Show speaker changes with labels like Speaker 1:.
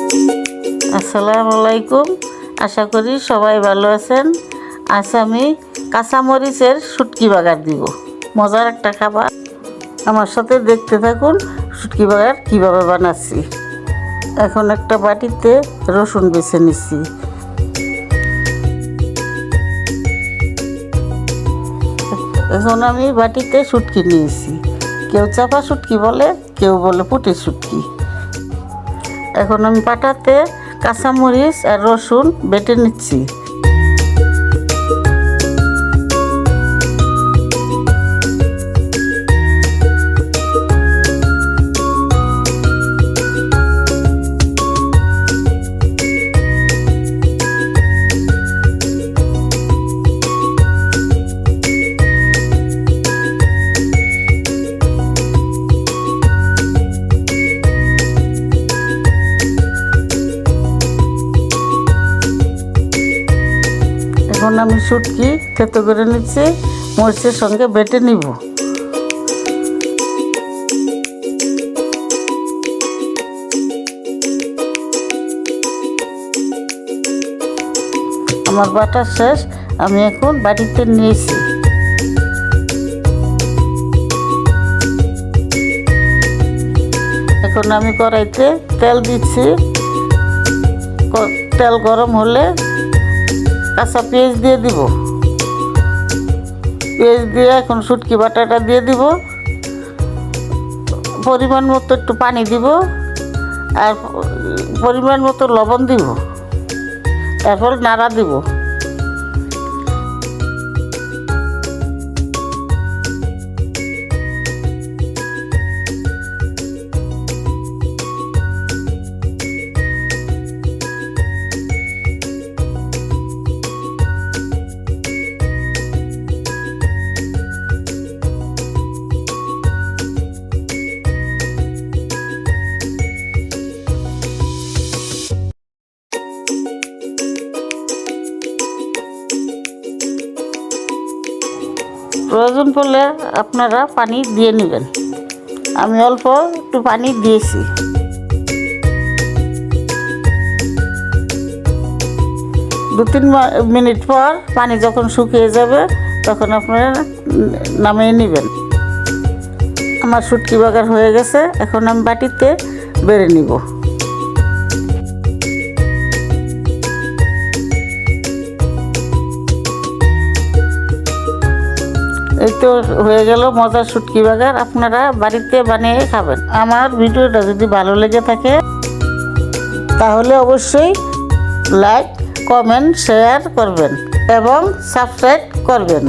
Speaker 1: আসসালামু আলাইকুম, আশা করি সবাই ভালো আছেন। আজ আমি কাঁচামরিচের শুটকি বাগার দিব, মজার একটা খাবার। আমার সাথে দেখতে থাকুন শুটকি বাগার কীভাবে বানাচ্ছি। এখন একটা বাটিতে রসুন বেছে নিচ্ছি। এখন আমি বাটিতে শুটকি নিয়েছি, কেউ চাপা শুটকি বলে, কেউ বলে পুঁটির শুটকি। এখন আমি পাটাতে কাঁচামরিচ আর রসুন বেটে নিচ্ছি। এখন আমি শুটকি থেতো করে নিচ্ছি, মরিচের সঙ্গে বেটে নিব। আমার বাটা শেষ, আমি এখন বাটিতে নিয়েছি। এখন আমি কড়াইতে তেল দিচ্ছি। তেল গরম হলে কাঁচা পেঁয়াজ দিয়ে দিব। পেঁয়াজ দিয়ে এখন শুটকি বাটাটা দিয়ে দিব। পরিমাণ মতো একটু পানি দিব আর পরিমাণ মতো লবণ দিব, তারপর নাড়া দিব। প্রয়োজন পড়লে আপনারা পানি দিয়ে নেবেন। আমি অল্প একটু পানি দিয়েছি। দু তিন মিনিট পর পানি যখন শুকিয়ে যাবে তখন আপনারা নামিয়ে নেবেন। আমার শুটকি বাগার হয়ে গেছে, এখন আমি বাটিতে বেড়ে নিব। এই তো হয়ে গেল মজার শুটকি বাগার। আপনারা বাড়িতে বানিয়ে খাবেন। আমার ভিডিওটা যদি ভালো লেগে থাকে তাহলে অবশ্যই লাইক, কমেন্ট, শেয়ার করবেন এবং সাবস্ক্রাইব করবেন।